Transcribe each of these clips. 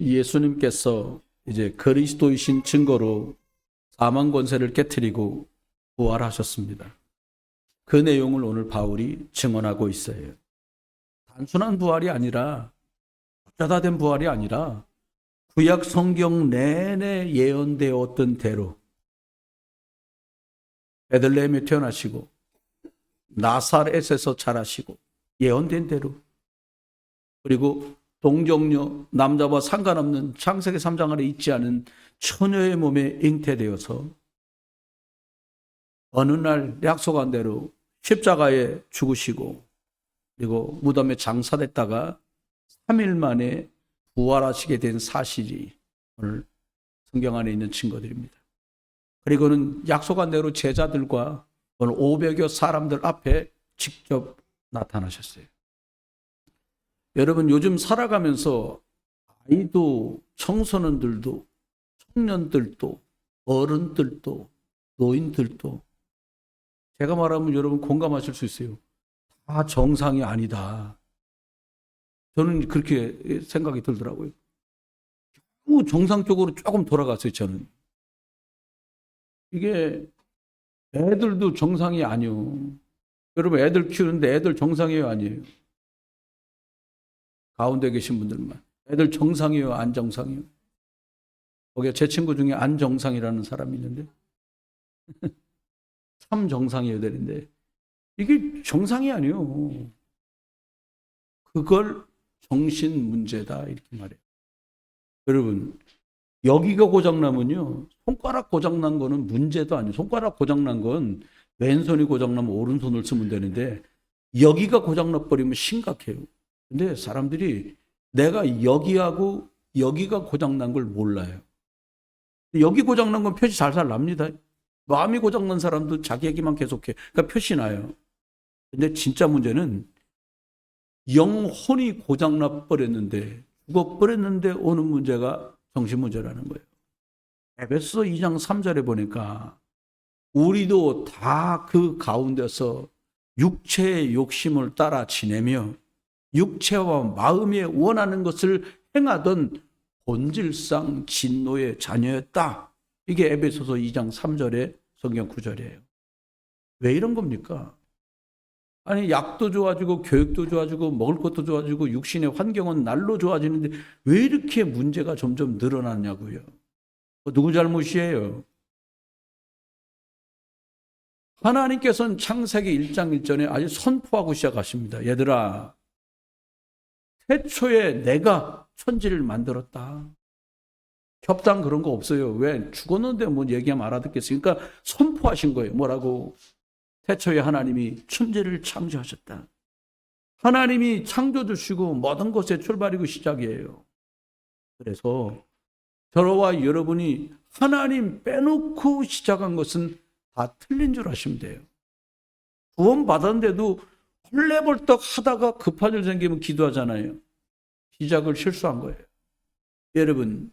예수님께서 이제 그리스도이신 증거로 사망 권세를 깨트리고 부활하셨습니다. 그 내용을 오늘 바울이 증언하고 있어요. 단순한 부활이 아니라 어쩌다 된 부활이 아니라 구약 성경 내내 예언되었던 대로 베들레헴에 태어나시고 나사렛에서 자라시고 예언된 대로, 그리고 동정녀 남자와 상관없는 창세기 3장 안에 있지 않은 처녀의 몸에 잉태되어서 어느 날 약속한 대로 십자가에 죽으시고 그리고 무덤에 장사됐다가 3일 만에 부활하시게 된 사실이 오늘 성경 안에 있는 증거들입니다. 그리고는 약속한 대로 제자들과 오늘 500여 사람들 앞에 직접 나타나셨어요. 여러분, 요즘 살아가면서 아이도 청소년들도 청년들도 어른들도 노인들도 제가 말하면 여러분 공감하실 수 있어요. 다 정상이 아니다. 저는 그렇게 생각이 들더라고요. 너무 정상 쪽으로 조금 돌아갔어요, 저는. 이게 애들도 정상이 아니요. 여러분, 애들 키우는데 애들 정상이에요, 아니에요? 가운데 계신 분들만. 애들 정상이에요, 안 정상이에요? 거기에 제 친구 중에 안 정상이라는 사람이 있는데 참 정상이어야 되는데 이게 정상이 아니에요. 그걸 정신 문제다 이렇게 말해요. 여러분, 여기가 고장나면요, 손가락 고장난 거는 문제도 아니에요. 손가락 고장난 건 왼손이 고장나면 오른손을 쓰면 되는데 여기가 고장나버리면 심각해요. 근데 사람들이 내가 여기하고 여기가 고장난 걸 몰라요. 여기 고장난 건 표시 살살 납니다. 마음이 고장난 사람도 자기 얘기만 계속해. 그러니까 표시 나요. 근데 진짜 문제는 영혼이 고장나 버렸는데, 죽어버렸는데 오는 문제가 정신문제라는 거예요. 에베소 2장 3절에 보니까 우리도 다 그 가운데서 육체의 욕심을 따라 지내며 육체와 마음에 원하는 것을 행하던 본질상 진노의 자녀였다. 이게 에베소서 2장 3절의 성경 구절이에요. 왜 이런 겁니까? 아니, 약도 좋아지고 교육도 좋아지고 먹을 것도 좋아지고 육신의 환경은 날로 좋아지는데 왜 이렇게 문제가 점점 늘어났냐고요. 누구 잘못이에요? 하나님께서는 창세기 1장 1절에 아주 선포하고 시작하십니다. 얘들아, 태초에 내가 천지를 만들었다. 협상 그런 거 없어요. 왜? 죽었는데 뭐 얘기하면 알아듣겠어요. 그러니까 선포하신 거예요. 뭐라고? 태초에 하나님이 천지를 창조하셨다. 하나님이 창조주시고 모든 것의 출발이고 시작이에요. 그래서 저와 여러분이 하나님 빼놓고 시작한 것은 다 틀린 줄 아시면 돼요. 구원 받았는데도 헐레벌떡 하다가 급한 일 생기면 기도하잖아요. 시작을 실수한 거예요. 여러분,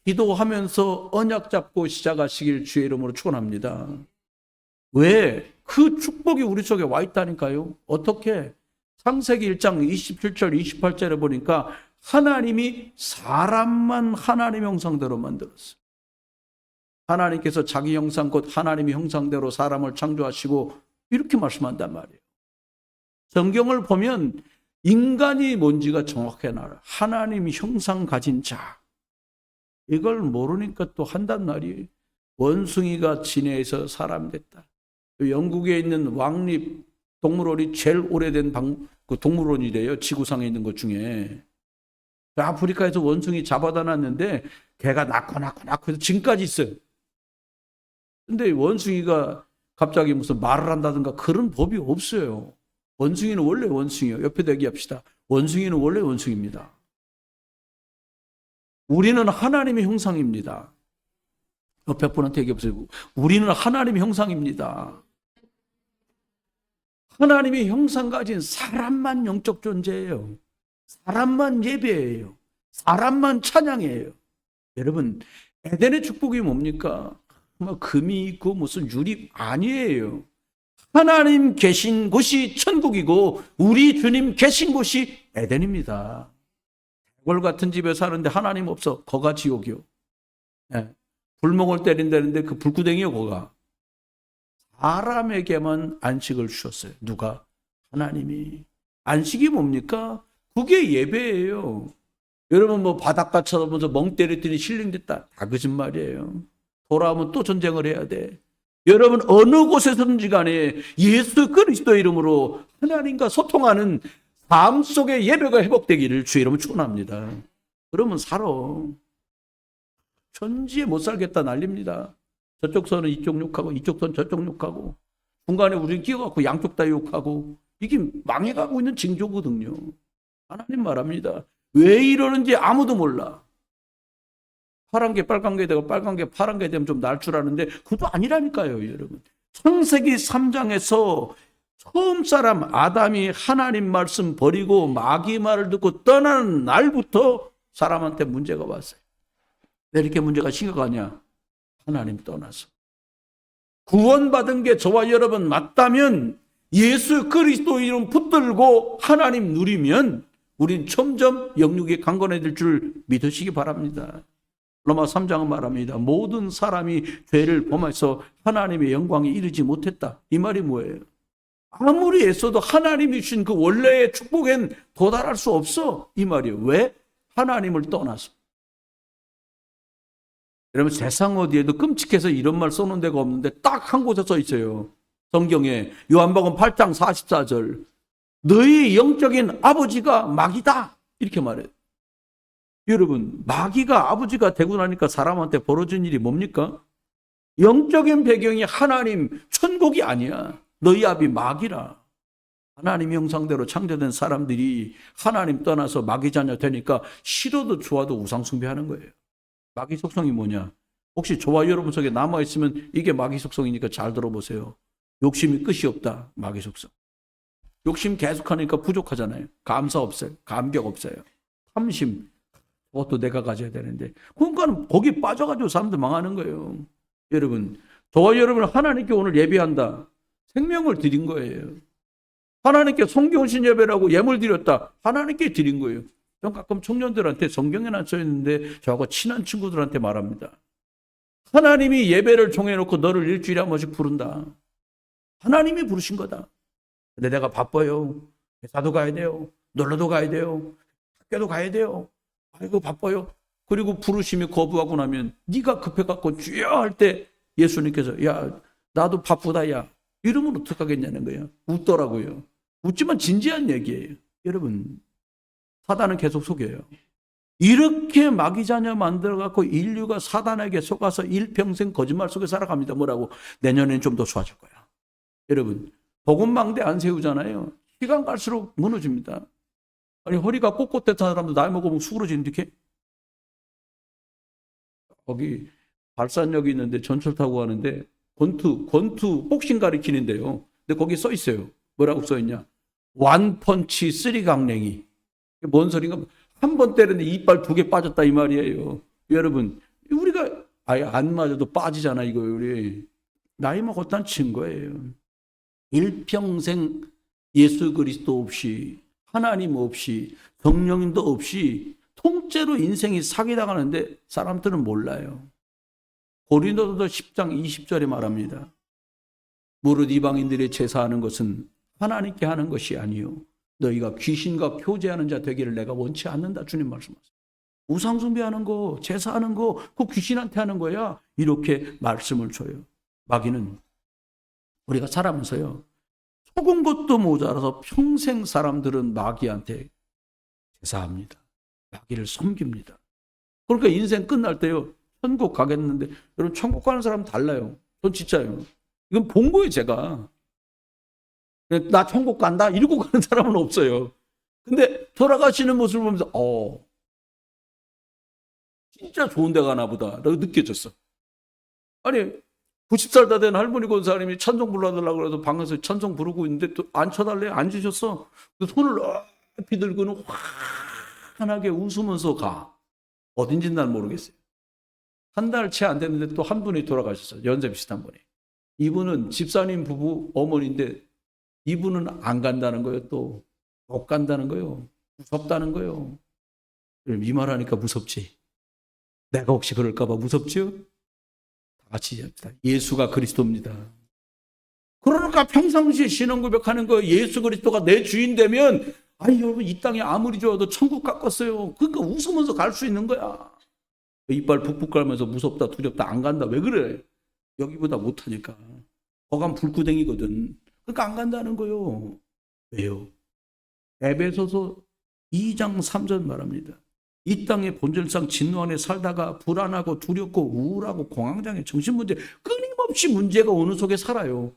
기도하면서 언약 잡고 시작하시길 주의 이름으로 축원합니다. 왜? 그 축복이 우리 속에 와 있다니까요. 어떻게? 창세기 1장 27절 28절에 보니까 하나님이 사람만 하나님 형상대로 만들었어요. 하나님께서 자기 형상 곧 하나님의 형상대로 사람을 창조하시고 이렇게 말씀한단 말이에요. 성경을 보면 인간이 뭔지가 정확하게 나와요. 하나님 형상 가진 자. 이걸 모르니까 또 한단 말이에요. 원숭이가 진해에서 사람 됐다. 영국에 있는 왕립 동물원이 제일 오래된 그 동물원이래요. 지구상에 있는 것 중에. 아프리카에서 원숭이 잡아다 놨는데 걔가 낳고 해서 지금까지 있어요. 근데 원숭이가 갑자기 무슨 말을 한다든가 그런 법이 없어요. 원숭이는 원래 원숭이에요. 옆에도 얘기합시다. 원숭이는 원래 원숭이입니다. 우리는 하나님의 형상입니다. 옆에 분한테 얘기해보세요. 우리는 하나님의 형상입니다. 하나님의 형상 가진 사람만 영적 존재예요. 사람만 예배예요. 사람만 찬양해요. 여러분, 에덴의 축복이 뭡니까? 뭐 금이 있고 무슨 유리 아니에요. 하나님 계신 곳이 천국이고 우리 주님 계신 곳이 에덴입니다. 골 같은 집에 사는데 하나님 없어. 거가 지옥이요. 예. 불멍을 때린다는데 그 불구덩이요, 거가. 사람에게만 안식을 주셨어요. 누가? 하나님이. 안식이 뭡니까? 그게 예배예요. 여러분 뭐 바닷가 쳐다보면서 멍 때렸더니 힐링됐다. 다 거짓말이에요. 돌아오면 또 전쟁을 해야 돼. 여러분 어느 곳에서든지 간에 예수 그리스도 이름으로 하나님과 소통하는 삶 속에 예배가 회복되기를 주의 이름으로 축원합니다. 그러면 살아. 천지에 못 살겠다 난립니다. 저쪽 선은 이쪽 욕하고 이쪽 선은 저쪽 욕하고 중간에 우리 끼어갖고 양쪽 다 욕하고 이게 망해가고 있는 징조거든요. 하나님 말합니다. 왜 이러는지 아무도 몰라. 파란 게 빨간 게 되고 빨간 게 파란 게 되면 좀 날 줄 아는데 그것도 아니라니까요, 여러분. 창세기 3장에서 처음 사람 아담이 하나님 말씀 버리고 마귀 말을 듣고 떠나는 날부터 사람한테 문제가 왔어요. 왜 이렇게 문제가 심각하냐? 하나님 떠나서. 구원받은 게 저와 여러분 맞다면 예수 그리스도 이름 붙들고 하나님 누리면 우린 점점 영육이 강건해질 줄 믿으시기 바랍니다. 로마 3장은 말합니다. 모든 사람이 죄를 범해서 하나님의 영광에 이르지 못했다. 이 말이 뭐예요? 아무리 애써도 하나님이 주신 그 원래의 축복엔 도달할 수 없어. 이 말이에요. 왜? 하나님을 떠나서. 여러분 세상 어디에도 끔찍해서 이런 말 써놓은 데가 없는데 딱 한 곳에 써 있어요. 성경에 요한복음 8장 44절. 너희 영적인 아버지가 마귀다. 이렇게 말해요. 여러분 마귀가 아버지가 되고 나니까 사람한테 벌어진 일이 뭡니까? 영적인 배경이 하나님 천국이 아니야. 너희 아비 마귀라. 하나님 형상대로 창조된 사람들이 하나님 떠나서 마귀 자녀 되니까 싫어도 좋아도 우상 숭배하는 거예요. 마귀 속성이 뭐냐? 혹시 저와 여러분 속에 남아있으면 이게 마귀 속성이니까 잘 들어보세요. 욕심이 끝이 없다. 마귀 속성. 욕심 계속하니까 부족하잖아요. 감사 없어요. 감격 없어요. 탐심. 그것도 내가 가져야 되는데. 그러니까 거기 빠져가지고 사람들 망하는 거예요. 여러분, 저와 여러분 하나님께 오늘 예배한다. 생명을 드린 거예요. 하나님께 성경신 예배라고 예물 드렸다. 하나님께 드린 거예요. 전 가끔 청년들한테 성경에는 안 써있는데 저하고 친한 친구들한테 말합니다. 하나님이 예배를 정해놓고 너를 일주일에 한 번씩 부른다. 하나님이 부르신 거다. 근데 내가 바빠요. 회사도 가야 돼요. 놀러도 가야 돼요. 학교도 가야 돼요. 아이고 바빠요. 그리고 부르심이 거부하고 나면 네가 급해갖고 주여 할 때 예수님께서 야 나도 바쁘다 야 이러면 어떡하겠냐는 거예요. 웃더라고요. 웃지만 진지한 얘기예요. 여러분 사단은 계속 속여요. 이렇게 마귀 자녀 만들어갖고 인류가 사단에게 속아서 일평생 거짓말 속에 살아갑니다. 뭐라고? 내년엔 좀 더 좋아질 거야. 여러분 복음망대 안 세우잖아요. 시간 갈수록 무너집니다. 아니 허리가 꼿꼿했던 사람도 나이 먹으면 수그러지는데 이렇게 거기 발산역이 있는데 전철 타고 가는데 권투 복싱 가리키는데요. 근데 거기 써 있어요. 뭐라고 써 있냐? 완펀치 쓰리강냉이. 뭔 소린가? 한 번 때렸는데 이빨 2개 빠졌다 이 말이에요. 여러분 우리가 아예 안 맞아도 빠지잖아 이거 우리. 나이 먹었다는 증거예요. 일평생 예수 그리스도 없이 하나님 없이 성령님도 없이 통째로 인생이 사기당하는데 사람들은 몰라요. 고린도서 10장 20절에 말합니다. 무릇 이방인들의 제사하는 것은 하나님께 하는 것이 아니요 너희가 귀신과 교제하는 자 되기를 내가 원치 않는다. 주님 말씀하세요. 우상숭배하는 거 제사하는 거 그거 귀신한테 하는 거야. 이렇게 말씀을 줘요. 마귀는 우리가 살아면서요 속은 것도 모자라서 평생 사람들은 마귀한테 제사합니다. 마귀를 섬깁니다. 그러니까 인생 끝날 때요 천국 가겠는데 여러분 천국 가는 사람은 달라요. 전 진짜요. 이건 본 거예요 제가. 나 천국 간다 이러고 가는 사람은 없어요. 근데 돌아가시는 모습을 보면서 진짜 좋은 데 가나 보다 라고 느껴졌어. 아니 90살 다 된 할머니 권사님이 찬송 불러달라고 해서 방에서 찬송 부르고 있는데 또 안 쳐달래? 안 주셨어? 손을 높이 들고는 환하게 웃으면서 가. 어딘지는 난 모르겠어요. 한 달 채 안 됐는데 또 한 분이 돌아가셨어요. 연세 비슷한 분이. 이분은 집사님 부부 어머니인데 이분은 안 간다는 거예요. 또 못 간다는 거예요. 무섭다는 거예요. 이 말하니까 무섭지? 내가 혹시 그럴까봐 무섭죠? 다 같이 합시다. 예수가 그리스도입니다. 그러니까 평상시에 신앙 고백하는 거예요. 예수 그리스도가 내 주인 되면, 아니 여러분 이 땅에 아무리 좋아도 천국 가꿨어요. 그러니까 웃으면서 갈 수 있는 거야. 이빨 푹푹 깔면서 무섭다 두렵다 안 간다. 왜 그래? 여기보다 못하니까. 거간 불구덩이거든. 그러니까 안 간다는 거예요. 왜요? 에베소서 2장 3절 말합니다. 이 땅의 본질상 진노 안에 살다가 불안하고 두렵고 우울하고 공황장애, 정신문제, 끊임없이 문제가 오는 속에 살아요.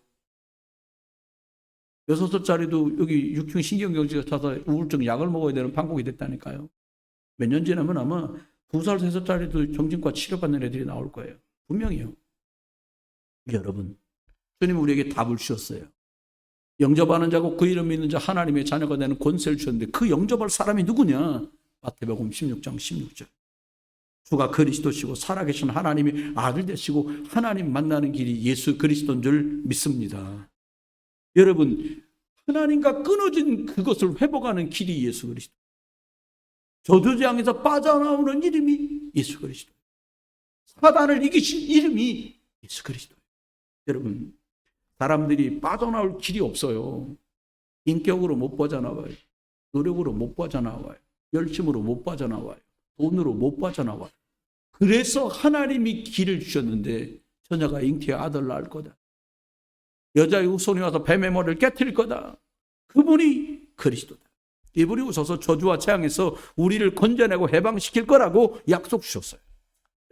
6살짜리도 여기 6층 신경경지가 차서 우울증 약을 먹어야 되는 판국이 됐다니까요. 몇 년 지나면 아마 2살, 3살짜리도 정신과 치료받는 애들이 나올 거예요. 분명히요. 여러분, 주님 우리에게 답을 주셨어요. 영접하는 자고 그 이름 믿는 자 하나님의 자녀가 되는 권세를 주셨는데 그 영접할 사람이 누구냐? 마태복음 16장 16절. 주가 그리스도시고 살아계신 하나님의 아들 되시고 하나님 만나는 길이 예수 그리스도인 줄 믿습니다. 여러분, 하나님과 끊어진 그것을 회복하는 길이 예수 그리스도. 저주장에서 빠져나오는 이름이 예수 그리스도. 사단을 이기신 이름이 예수 그리스도. 여러분, 사람들이 빠져나올 길이 없어요. 인격으로 못 빠져나와요. 노력으로 못 빠져나와요. 열심으로 못 빠져나와요. 돈으로 못 빠져나와요. 그래서 하나님이 길을 주셨는데 처녀가 잉태의 아들 낳을 거다. 여자의 후손이 와서 뱀의 머리를 깨트릴 거다. 그분이 그리스도다. 이분이 오셔서 저주와 재앙에서 우리를 건져내고 해방시킬 거라고 약속 주셨어요.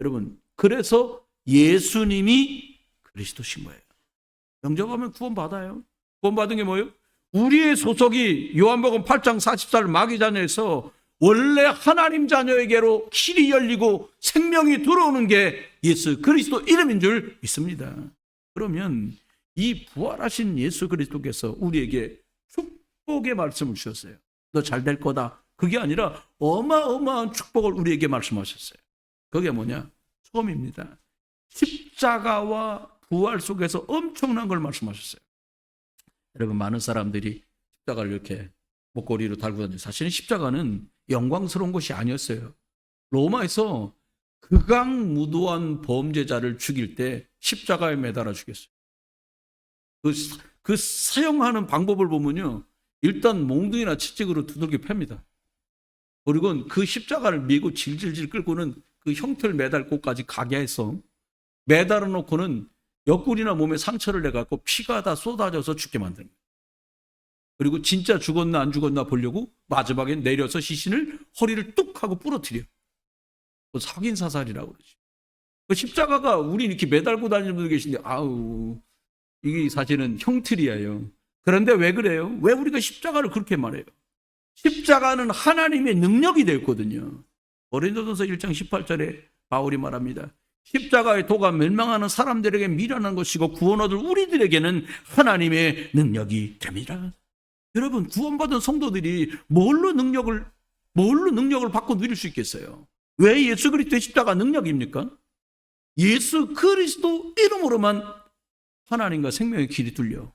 여러분, 그래서 예수님이 그리스도신 거예요. 영접하면 구원받아요. 구원받은 게 뭐예요? 우리의 소속이 요한복음 8장 44절 마귀 자녀에서 원래 하나님 자녀에게로 길이 열리고 생명이 들어오는 게 예수 그리스도 이름인 줄 믿습니다. 그러면 이 부활하신 예수 그리스도께서 우리에게 축복의 말씀을 주셨어요. 너 잘 될 거다. 그게 아니라 어마어마한 축복을 우리에게 말씀하셨어요. 그게 뭐냐? 처음입니다. 십자가와 부활 속에서 엄청난 걸 말씀하셨어요. 여러분, 많은 사람들이 십자가를 이렇게 목걸이로 달고 다녀요. 사실은 십자가는 영광스러운 것이 아니었어요. 로마에서 극악무도한 범죄자를 죽일 때 십자가에 매달아 죽였어요. 그 사용하는 방법을 보면요, 일단 몽둥이나 채찍으로 두들겨 팹니다. 그리고 그 십자가를 메고 질질질 끌고는 그 형틀 매달 곳까지 가게 해서 매달아 놓고는 옆구리나 몸에 상처를 내갖고 피가 다 쏟아져서 죽게 만드는 거예요. 그리고 진짜 죽었나 안 죽었나 보려고 마지막에 내려서 시신을 허리를 뚝 하고 부러뜨려. 사긴 사살이라고 그러지. 그 십자가가 우리 이렇게 매달고 다니는 분들 계신데, 아우, 이게 사실은 형틀이에요. 그런데 왜 그래요? 왜 우리가 십자가를 그렇게 말해요? 십자가는 하나님의 능력이 되었거든요. 고린도전서 1장 18절에 바울이 말합니다. 십자가의 도가 멸망하는 사람들에게 미련한 것이고 구원 얻을 우리들에게는 하나님의 능력이 됩니다. 여러분, 구원받은 성도들이 뭘로 능력을 받고 누릴 수 있겠어요? 왜 예수 그리스도의 십자가 능력입니까? 예수 그리스도 이름으로만 하나님과 생명의 길이 뚫려.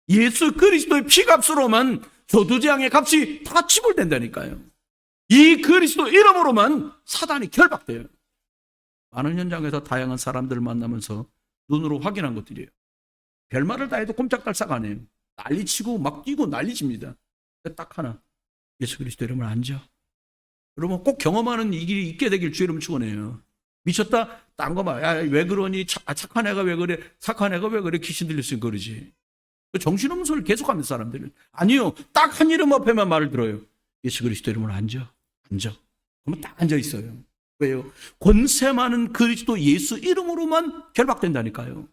예수 그리스도의 피값으로만 저주재앙의 값이 다 지불된다니까요. 이 그리스도 이름으로만 사단이 결박돼요. 많은 현장에서 다양한 사람들을 만나면서 눈으로 확인한 것들이에요. 별말을 다 해도 꼼짝달싹 안 해요. 난리치고 막 뛰고 난리칩니다. 딱 하나, 예수 그리스도 이름을 앉아. 여러분, 꼭 경험하는 이 길이 있게 되길 주 이름 축원해요. 미쳤다? 딴 거 봐. 야, 왜 그러니? 착한 애가 왜 그래? 착한 애가 왜 그래? 귀신 들렸으니까 그러지. 정신없는 소리를 계속합니다, 사람들은. 아니요, 딱 한 이름 앞에만 말을 들어요. 예수 그리스도 이름으로 앉아. 그러면 딱 앉아 있어요. 왜요? 권세 많은 그리스도 예수 이름으로만 결박된다니까요.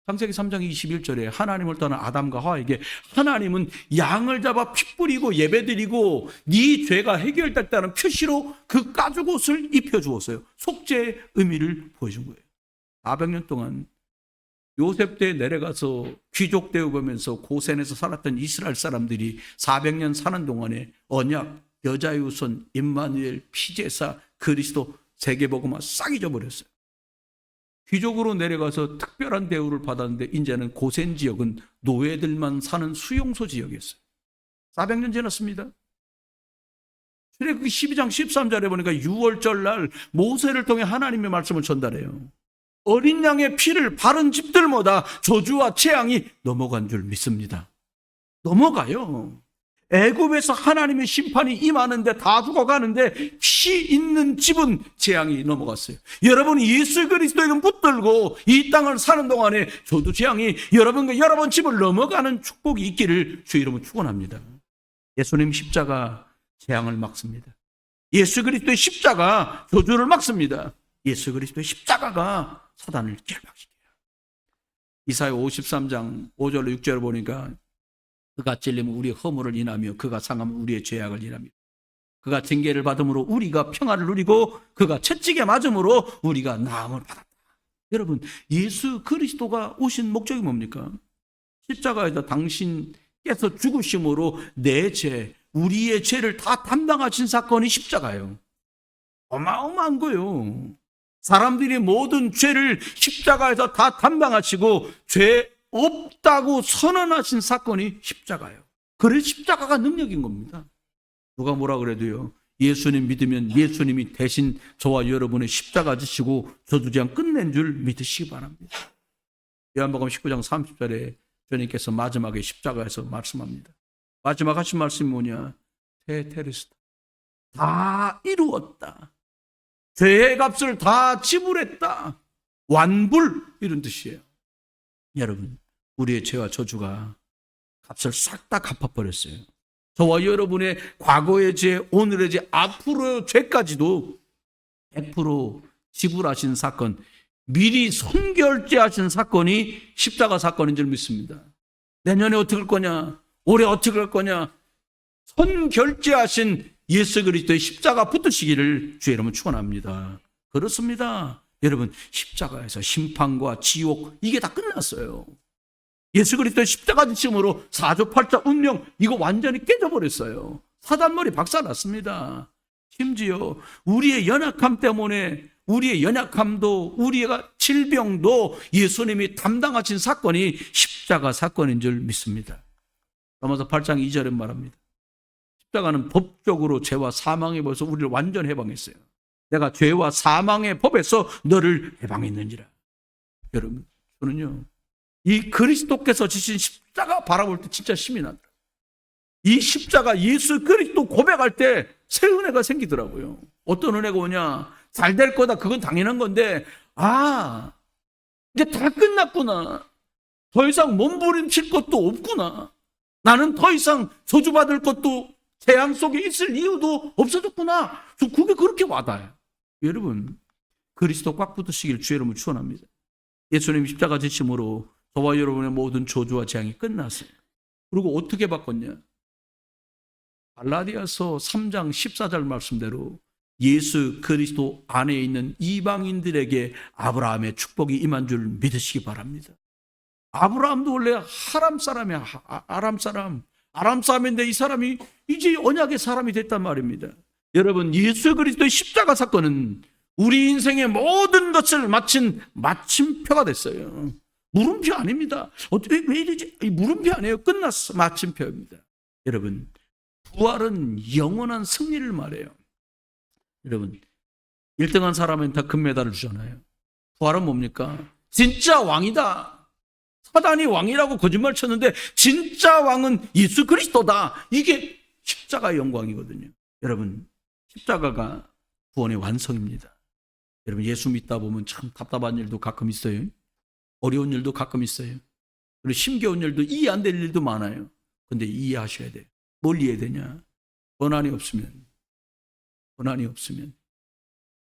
창세기 3장 21절에 하나님을 떠난 아담과 하와에게 하나님은 양을 잡아 피 뿌리고 예배드리고 네 죄가 해결됐다는 표시로 그 가죽옷을 입혀주었어요. 속죄의 의미를 보여준 거예요. 400년 동안 요셉 때에 내려가서 귀족 대우보면서 고센에서 살았던 이스라엘 사람들이 400년 사는 동안에 언약, 여자의 후손, 임마누엘, 피제사, 그리스도, 세계복음화 싹 잊어버렸어요. 귀족으로 내려가서 특별한 대우를 받았는데 이제는 고센 지역은 노예들만 사는 수용소 지역이었어요. 400년 지났습니다. 출애굽기 12장 13절에 보니까 6월절 날 모세를 통해 하나님의 말씀을 전달해요. 어린 양의 피를 바른 집들마다 저주와 재앙이 넘어간 줄 믿습니다. 넘어가요. 애굽에서 하나님의 심판이 임하는데 다 죽어가는데 피 있는 집은 재앙이 넘어갔어요. 여러분 예수 그리스도에게 붙들고 이 땅을 사는 동안에 저도 재앙이 여러분과 여러분 집을 넘어가는 축복이 있기를 주 이름으로 축원합니다. 예수님 십자가 재앙을 막습니다. 예수 그리스도의 십자가 저주를 막습니다. 예수 그리스도의 십자가가 사단을 결박시켜요. 이사야 53장 5절로 6절을 보니까 그가 찔림은 우리의 허물을 인하며 그가 상함은 우리의 죄악을 인하며 그가 징계를 받음으로 우리가 평화를 누리고 그가 채찍에 맞음으로 우리가 나음을 받았다. 여러분 예수 그리스도가 오신 목적이 뭡니까? 십자가에서 당신께서 죽으심으로 내 죄, 우리의 죄를 다 담당하신 사건이 십자가예요. 어마어마한 거예요. 사람들이 모든 죄를 십자가에서 다 담당하시고 죄 없다고 선언하신 사건이 십자가예요. 그래서 십자가가 능력인 겁니다. 누가 뭐라 그래도요. 예수님 믿으면 예수님이 대신 저와 여러분의 십자가 지시고 저주재앙 끝낸 줄 믿으시기 바랍니다. 요한복음 19장 30절에 주님께서 마지막에 십자가에서 말씀합니다. 마지막 하신 말씀이 뭐냐? 테테레스타. 다 이루었다. 죄의 값을 다 지불했다. 완불 이런 뜻이에요. 여러분 우리의 죄와 저주가 값을 싹 다 갚아버렸어요. 저와 여러분의 과거의 죄, 오늘의 죄, 앞으로의 죄까지도 100% 지불하신 사건, 미리 선결제하신 사건이 십자가 사건인 줄 믿습니다. 내년에 어떻게 할 거냐? 올해 어떻게 할 거냐? 선결제하신 예수 그리스도의 십자가 붙으시기를 주의 이름으로 축원합니다. 그렇습니다. 여러분 십자가에서 심판과 지옥 이게 다 끝났어요. 예수 그리스도의 십자가 지심으로 사조팔자 운명 이거 완전히 깨져버렸어요. 사단머리 박살났습니다. 심지어 우리의 연약함 때문에 우리의 연약함도 우리가 질병도 예수님이 담당하신 사건이 십자가 사건인 줄 믿습니다. 로마서 8장 2절에 말합니다. 십자가는 법적으로 죄와 사망의 법에서 우리를 완전 해방했어요. 내가 죄와 사망의 법에서 너를 해방했느니라. 여러분 저는요 이 그리스도께서 지신 십자가 바라볼 때 진짜 힘이 나더라고요. 이 십자가 예수 그리스도 고백할 때 새 은혜가 생기더라고요. 어떤 은혜가 오냐? 잘 될 거다. 그건 당연한 건데 이제 다 끝났구나. 더 이상 몸부림칠 것도 없구나. 나는 더 이상 저주받을 것도 재앙 속에 있을 이유도 없어졌구나. 그게 그렇게 와닿아요. 여러분 그리스도 꽉 붙으시길 주의 이름으로 축원합니다. 예수님 십자가 지심으로 저와 여러분의 모든 저주와 재앙이 끝났어요. 그리고 어떻게 바꿨냐? 갈라디아서 3장 14절 말씀대로 예수 그리스도 안에 있는 이방인들에게 아브라함의 축복이 임한 줄 믿으시기 바랍니다. 아브라함도 원래 하람 사람이야. 아람 사람인데 이 사람이 이제 언약의 사람이 됐단 말입니다. 여러분 예수 그리스도의 십자가 사건은 우리 인생의 모든 것을 마친 마침표가 됐어요. 물음표 아닙니다. 왜 이러지? 물음표 아니에요. 끝났어. 마침표입니다. 여러분 부활은 영원한 승리를 말해요. 여러분 1등한 사람은 다 금메달을 주잖아요. 부활은 뭡니까? 진짜 왕이다. 사단이 왕이라고 거짓말 쳤는데 진짜 왕은 예수 그리스도다. 이게 십자가의 영광이거든요. 여러분 십자가가 구원의 완성입니다. 여러분 예수 믿다 보면 참 답답한 일도 가끔 있어요. 어려운 일도 가끔 있어요. 그리고 힘겨운 일도 이해 안 될 일도 많아요. 근데 이해하셔야 돼요. 뭘 이해해야 되냐? 고난이 없으면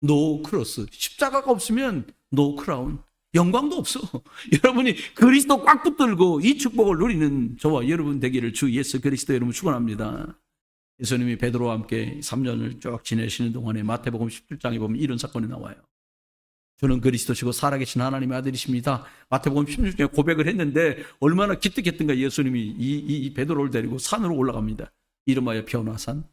노 크로스, 십자가가 없으면 노 크라운, 영광도 없어. 여러분이 그리스도 꽉 붙들고 이 축복을 누리는 저와 여러분 되기를 주 예수 그리스도 여러분 축원합니다. 예수님이 베드로와 함께 3년을 쭉 지내시는 동안에 마태복음 17장에 보면 이런 사건이 나와요. 저는 그리스도시고 살아계신 하나님의 아들이십니다. 마태복음 16장에 고백을 했는데 얼마나 기특했던가. 예수님이 이 베드로를 데리고 산으로 올라갑니다. 이름하여 변화산.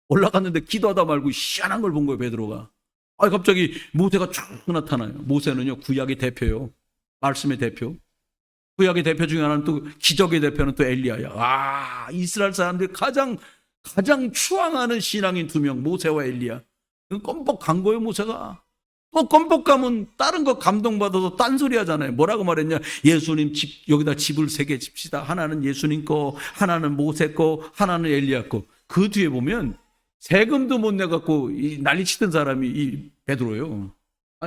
올라갔는데 기도하다 말고 희한한 걸 본 거예요. 베드로가. 갑자기 모세가 쭉 나타나요. 모세는요 구약의 대표요. 말씀의 대표. 구약의 대표 중에 하나는 또 기적의 대표는 또 엘리야야. 이스라엘 사람들이 가장 가장 추앙하는 신앙인 두 명, 모세와 엘리야. 껌뻑 간 거예요, 모세가. 또 껌뻑 가면 다른 거 감동받아서 딴소리 하잖아요. 뭐라고 말했냐? 예수님 집, 여기다 집을 3개 집시다. 하나는 예수님 거, 하나는 모세 거, 하나는 엘리야 거. 그 뒤에 보면 세금도 못 내갖고 난리치던 사람이 이 베드로예요.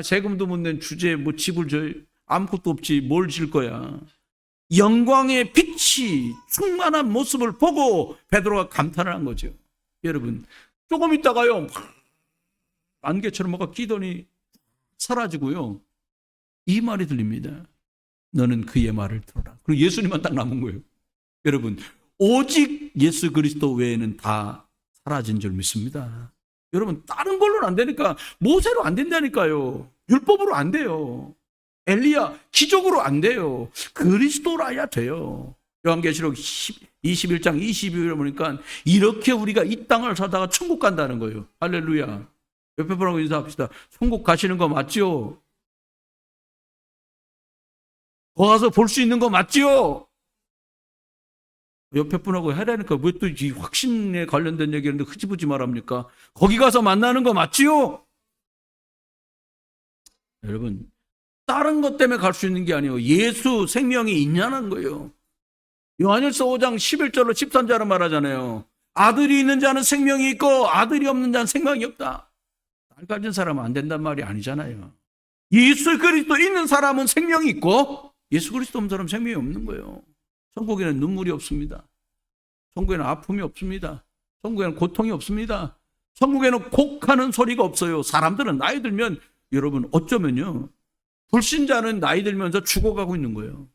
세금도 못 낸 주제에 뭐 집을 줘, 아무것도 없지, 뭘 질 거야. 영광의 빛이 충만한 모습을 보고 베드로가 감탄을 한 거죠. 여러분, 조금 있다가요, 안개처럼 뭐가 끼더니 사라지고요. 이 말이 들립니다. 너는 그의 말을 들어라. 그리고 예수님만 딱 남은 거예요. 여러분, 오직 예수 그리스도 외에는 다 사라진 줄 믿습니다. 여러분, 다른 걸로는 안 되니까, 모세로 안 된다니까요. 율법으로 안 돼요. 엘리야, 기적으로 안 돼요. 그리스도라야 돼요. 요한계시록 21장 22절에 보니까 이렇게 우리가 이 땅을 살다가 천국 간다는 거예요. 할렐루야. 옆에 분하고 인사합시다. 천국 가시는 거 맞죠? 거 가서 볼 수 있는 거 맞죠? 옆에 분하고 하라니까 왜 또 이 확신에 관련된 얘기하는데 흐지부지 말합니까? 거기 가서 만나는 거 맞지요? 여러분, 다른 것 때문에 갈 수 있는 게 아니에요. 예수 생명이 있냐는 거예요. 요한일서 5장 11절로 13절을 말하잖아요. 아들이 있는 자는 생명이 있고 아들이 없는 자는 생명이 없다. 딸 가진 사람은 안 된단 말이 아니잖아요. 예수 그리스도 있는 사람은 생명이 있고 예수 그리스도 없는 사람은 생명이 없는 거예요. 천국에는 눈물이 없습니다. 천국에는 아픔이 없습니다. 천국에는 고통이 없습니다. 천국에는 곡하는 소리가 없어요. 사람들은 나이 들면, 여러분 어쩌면요, 불신자는 나이 들면서 죽어가고 있는 거예요.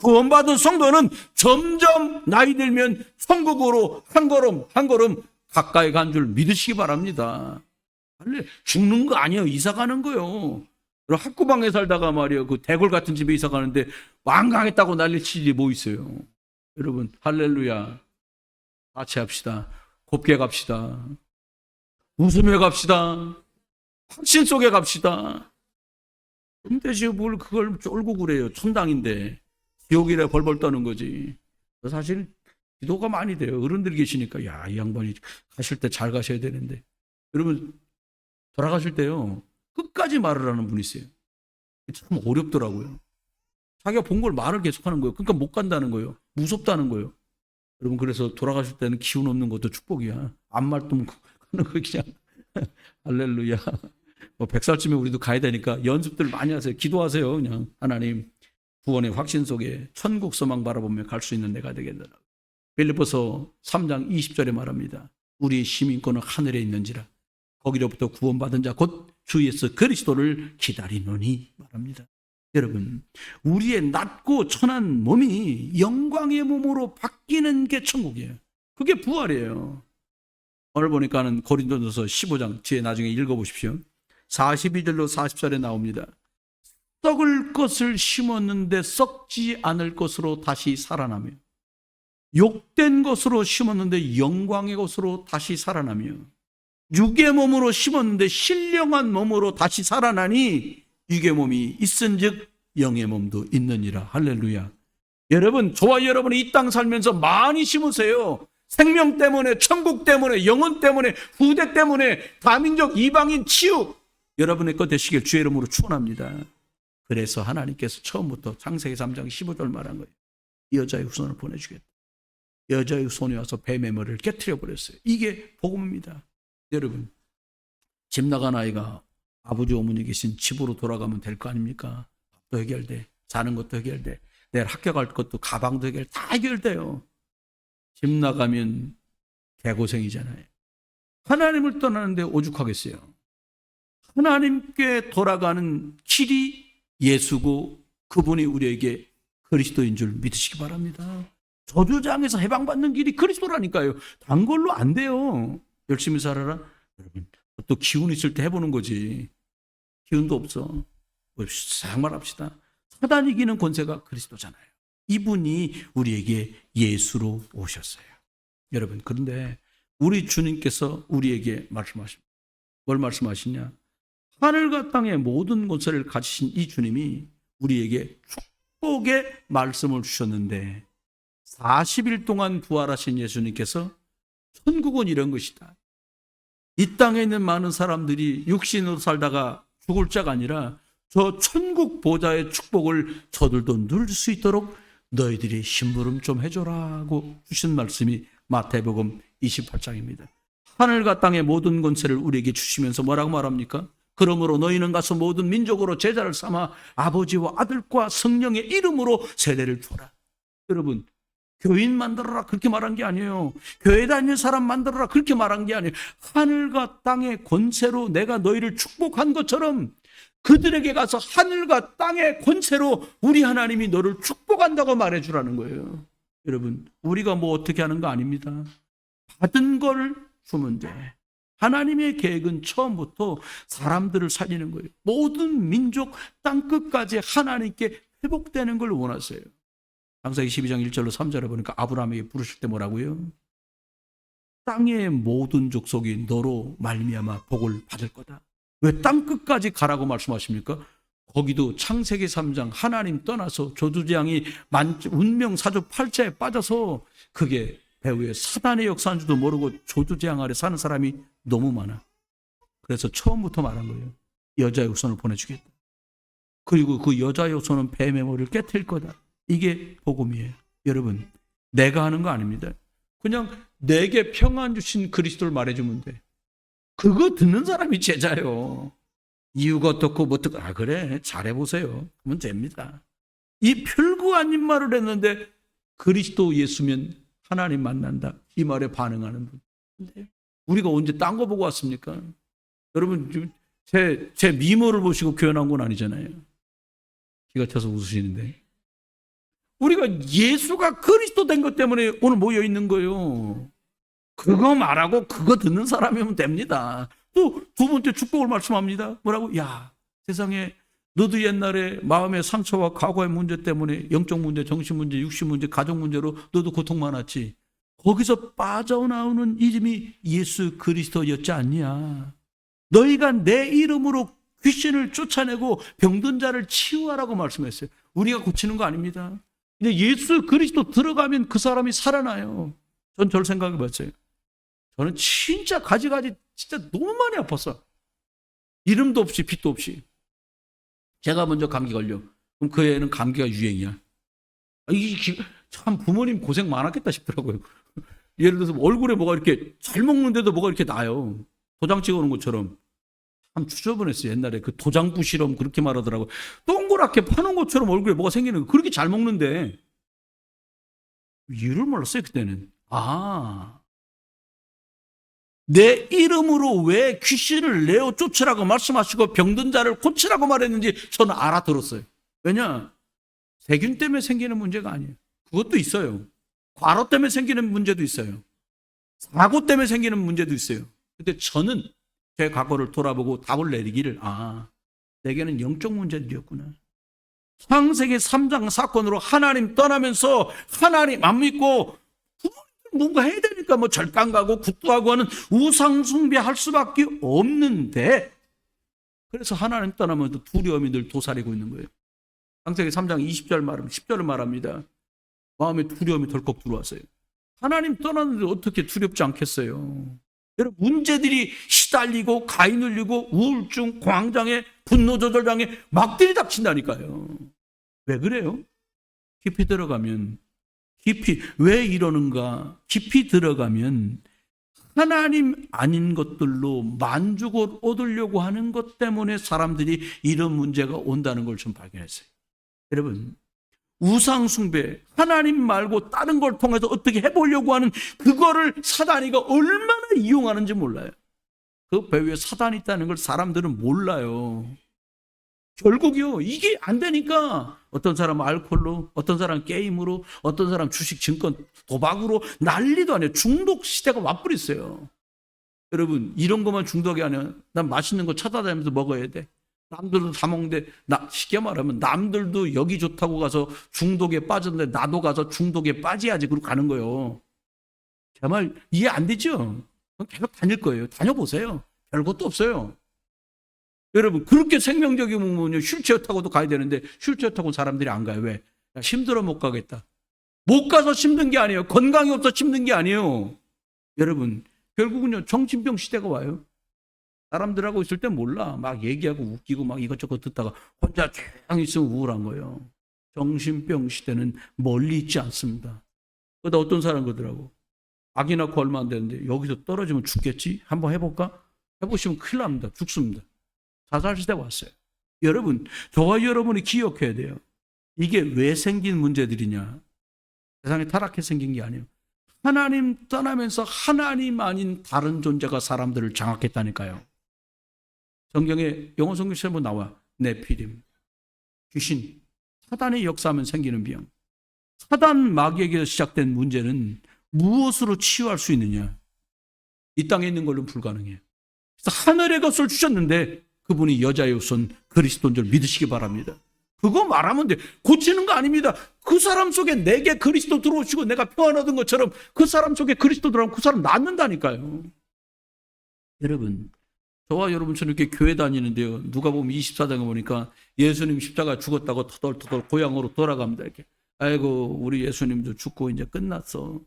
구원받은 성도는 점점 나이 들면 천국으로 한 걸음 한 걸음 가까이 간 줄 믿으시기 바랍니다. 죽는 거 아니에요. 이사 가는 거예요. 학구방에 살다가 말이에요, 그 대골 같은 집에 이사 가는데 완강했다고 난리치지 뭐 있어요. 여러분, 할렐루야. 같이 합시다. 곱게 갑시다. 웃으며 갑시다. 확신 속에 갑시다. 근데 지금 뭘 그걸 쫄고 그래요. 천당인데 지옥이라 벌벌 떠는 거지. 사실 기도가 많이 돼요. 어른들 계시니까, 야, 이 양반이 가실 때 잘 가셔야 되는데. 여러분, 돌아가실 때요, 끝까지 말을 하는 분이 있어요. 참 어렵더라고요. 자기가 본 걸 말을 계속하는 거예요. 그러니까 못 간다는 거예요. 무섭다는 거예요. 여러분, 그래서 돌아가실 때는 기운 없는 것도 축복이야. 아무 말도 못 하는 거 그냥 할렐루야. 뭐 100살쯤에 우리도 가야 되니까 연습들 많이 하세요. 기도하세요. 그냥 하나님, 구원의 확신 속에 천국 소망 바라보며 갈 수 있는 내가 되겠노라. 빌립보서 3장 20절에 말합니다. 우리의 시민권은 하늘에 있는지라 거기로부터 구원받은 자 곧 주 예수 그리스도를 기다리노니 말합니다. 여러분, 우리의 낮고 천한 몸이 영광의 몸으로 바뀌는 게 천국이에요. 그게 부활이에요. 오늘 보니까는 고린도전서 15장 뒤에 나중에 읽어보십시오. 42절로 40절에 나옵니다. 썩을 것을 심었는데 썩지 않을 것으로 다시 살아나며, 욕된 것으로 심었는데 영광의 것으로 다시 살아나며, 육의 몸으로 심었는데 신령한 몸으로 다시 살아나니 육의 몸이 있은즉 영의 몸도 있느니라. 할렐루야. 여러분, 저와 여러분이 이 땅 살면서 많이 심으세요. 생명 때문에, 천국 때문에, 영혼 때문에, 후대 때문에, 다민족, 이방인, 치유, 여러분의 것 되시길 주의 이름으로 축원합니다. 그래서 하나님께서 처음부터 창세기 3장 15절 말한 거예요. 여자의 후손을 보내주겠다. 여자의 후손이 와서 뱀의 머리를 깨트려 버렸어요. 이게 복음입니다. 여러분, 집 나간 아이가 아버지 어머니 계신 집으로 돌아가면 될 거 아닙니까? 밥도 해결돼, 사는 것도 해결돼, 내일 학교 갈 것도, 가방도 다 해결돼요. 집 나가면 개고생이잖아요. 하나님을 떠나는데 오죽하겠어요. 하나님께 돌아가는 길이 예수고 그분이 우리에게 그리스도인 줄 믿으시기 바랍니다. 저주장에서 해방받는 길이 그리스도라니까요. 단 걸로 안 돼요. 열심히 살아라. 여러분, 또 기운 있을 때 해보는 거지. 기운도 없어. 상말합시다. 사단 이기는 권세가 그리스도잖아요. 이분이 우리에게 예수로 오셨어요. 여러분, 그런데 우리 주님께서 우리에게 말씀하십니다. 뭘 말씀하시냐? 하늘과 땅의 모든 권세를 가지신 이 주님이 우리에게 축복의 말씀을 주셨는데 40일 동안 부활하신 예수님께서 천국은 이런 것이다. 이 땅에 있는 많은 사람들이 육신으로 살다가 죽을 자가 아니라 저 천국 보좌의 축복을 저들도 누릴 수 있도록 너희들이 심부름 좀 해줘라고 주신 말씀이 마태복음 28장입니다. 하늘과 땅의 모든 권세를 우리에게 주시면서 뭐라고 말합니까? 그러므로 너희는 가서 모든 민족으로 제자를 삼아 아버지와 아들과 성령의 이름으로 세례를 줘라. 여러분, 교인 만들어라 그렇게 말한 게 아니에요. 교회 다니는 사람 만들어라 그렇게 말한 게 아니에요. 하늘과 땅의 권세로 내가 너희를 축복한 것처럼 그들에게 가서 하늘과 땅의 권세로 우리 하나님이 너를 축복한다고 말해주라는 거예요. 여러분, 우리가 뭐 어떻게 하는 거 아닙니다. 받은 걸 주면 돼. 하나님의 계획은 처음부터 사람들을 살리는 거예요. 모든 민족 땅끝까지 하나님께 회복되는 걸 원하세요. 창세기 12장 1절로 3절에 보니까 아브라함에게 부르실 때 뭐라고요? 땅의 모든 족속이 너로 말미암아 복을 받을 거다. 왜 땅끝까지 가라고 말씀하십니까? 거기도 창세기 3장 하나님 떠나서 조두재앙이 운명 사주 8자에 빠져서 그게 배후에 사단의 역사인 줄도 모르고 조두재앙 아래 사는 사람이 너무 많아. 그래서 처음부터 말한 거예요. 여자의 후손을 보내주겠다. 그리고 그 여자의 후손은 뱀의 머리를 깨트릴 거다. 이게 복음이에요. 여러분, 내가 하는 거 아닙니다. 그냥 내게 평안 주신 그리스도를 말해주면 돼. 그거 듣는 사람이 제자요. 이유가 어떻고 뭐 어떻고, 아 그래 잘해보세요. 그러면 됩니다. 이 별거 아닌 말을 했는데 그리스도 예수면 하나님 만난다. 이 말에 반응하는 분. 우리가 언제 딴 거 보고 왔습니까? 여러분, 제 미모를 보시고 교회 나온 건 아니잖아요. 기가 차서 웃으시는데. 우리가 예수가 그리스도 된 것 때문에 오늘 모여 있는 거예요. 그거 말하고 그거 듣는 사람이면 됩니다. 또 두 번째 축복을 말씀합니다. 뭐라고? 야, 세상에 너도 옛날에 마음의 상처와 과거의 문제 때문에 영적 문제, 정신 문제, 육신 문제, 가족 문제로 너도 고통 많았지. 거기서 빠져나오는 이름이 예수 그리스도였지 않냐. 너희가 내 이름으로 귀신을 쫓아내고 병든 자를 치유하라고 말씀했어요. 우리가 고치는 거 아닙니다. 근데 예수 그리스도 들어가면 그 사람이 살아나요. 전 저를 생각해 봤어요. 저는 진짜 가지가지 진짜 너무 많이 아팠어. 이름도 없이 빛도 없이. 제가 먼저 감기 걸려. 그럼 그 애는 감기가 유행이야. 참 부모님 고생 많았겠다 싶더라고요. 예를 들어서 얼굴에 뭐가 이렇게 잘 먹는데도 뭐가 이렇게 나요. 도장 찍어놓은 것처럼. 참 추저분했어요. 옛날에 그 도장부 실험 그렇게 말하더라고요. 동그랗게 파는 것처럼 얼굴에 뭐가 생기는 거. 그렇게 잘 먹는데. 이유를 몰랐어요, 그때는. 내 이름으로 왜 귀신을 내어 쫓으라고 말씀하시고 병든 자를 고치라고 말했는지 저는 알아들었어요. 왜냐? 세균 때문에 생기는 문제가 아니에요. 그것도 있어요. 과로 때문에 생기는 문제도 있어요. 사고 때문에 생기는 문제도 있어요. 근데 저는 제 과거를 돌아보고 답을 내리기를, 내게는 영적 문제들이었구나. 창세기 3장 사건으로 하나님 떠나면서 하나님 안 믿고 뭔가 해야 되니까 뭐 절간 가고 굿도하고 하는 우상 숭배할 수밖에 없는데, 그래서 하나님 떠나면서 두려움이 늘 도사리고 있는 거예요. 창세기 3장 10절을 말합니다. 마음에 두려움이 덜컥 들어왔어요. 하나님 떠났는데 어떻게 두렵지 않겠어요? 여러분, 문제들이 시달리고 가위 눌리고 우울증, 공황장애, 분노조절장애 막 들이닥친다니까요. 왜 그래요? 깊이 들어가면, 왜 이러는가? 깊이 들어가면 하나님 아닌 것들로 만족을 얻으려고 하는 것 때문에 사람들이 이런 문제가 온다는 걸 좀 발견했어요. 여러분, 우상숭배, 하나님 말고 다른 걸 통해서 어떻게 해보려고 하는 그거를 사단이가 얼마나 이용하는지 몰라요. 그 배후에 사단이 있다는 걸 사람들은 몰라요. 결국이요, 이게 안 되니까 어떤 사람은 알코올로, 어떤 사람은 게임으로, 어떤 사람은 주식, 증권, 도박으로 난리도 아니에요. 중독 시대가 와버렸어요. 여러분, 이런 것만 중독이 아니야. 난 맛있는 거 찾아다니면서 먹어야 돼. 남들도 다 먹는데, 쉽게 말하면 남들도 여기 좋다고 가서 중독에 빠졌는데 나도 가서 중독에 빠져야지. 그러고 가는 거예요. 정말 이해 안 되죠? 계속 다닐 거예요. 다녀보세요. 별것도 없어요. 여러분, 그렇게 생명적이면 휠체어 타고도 가야 되는데 휠체어 타고 사람들이 안 가요. 왜? 힘들어 못 가겠다. 못 가서 힘든 게 아니에요. 건강이 없어 힘든 게 아니에요. 여러분, 결국은요, 정신병 시대가 와요. 사람들하고 있을 때 몰라. 막 얘기하고 웃기고 막 이것저것 듣다가 혼자 조용히 있으면 우울한 거예요. 정신병 시대는 멀리 있지 않습니다. 그러다 어떤 사람 그러더라고. 아기 낳고 얼마 안 됐는데 여기서 떨어지면 죽겠지? 한번 해볼까? 해보시면 큰일 납니다. 죽습니다. 자살 시대 왔어요. 여러분, 저와 여러분이 기억해야 돼요. 이게 왜 생긴 문제들이냐? 세상에 타락해 생긴 게 아니에요. 하나님 떠나면서 하나님 아닌 다른 존재가 사람들을 장악했다니까요. 성경에 영어 성경에 한번 나와. 네피림, 귀신, 사단의 역사하면 생기는 병. 사단 마귀에게서 시작된 문제는 무엇으로 치유할 수 있느냐? 이 땅에 있는 걸로는 불가능해요. 그래서 하늘의 것을 주셨는데 그분이 여자의 우선 그리스도인 줄 믿으시기 바랍니다. 그거 말하면 돼. 고치는 거 아닙니다. 그 사람 속에 내게 그리스도 들어오시고 내가 평안 얻은 것처럼 그 사람 속에 그리스도 들어오면 그 사람 낫는다니까요. 여러분, 저와 여러분처럼 이렇게 교회 다니는데요. 누가 보면 24장에 보니까 예수님 십자가 죽었다고 터덜터덜 고향으로 돌아갑니다. 이렇게. 아이고, 우리 예수님도 죽고 이제 끝났어.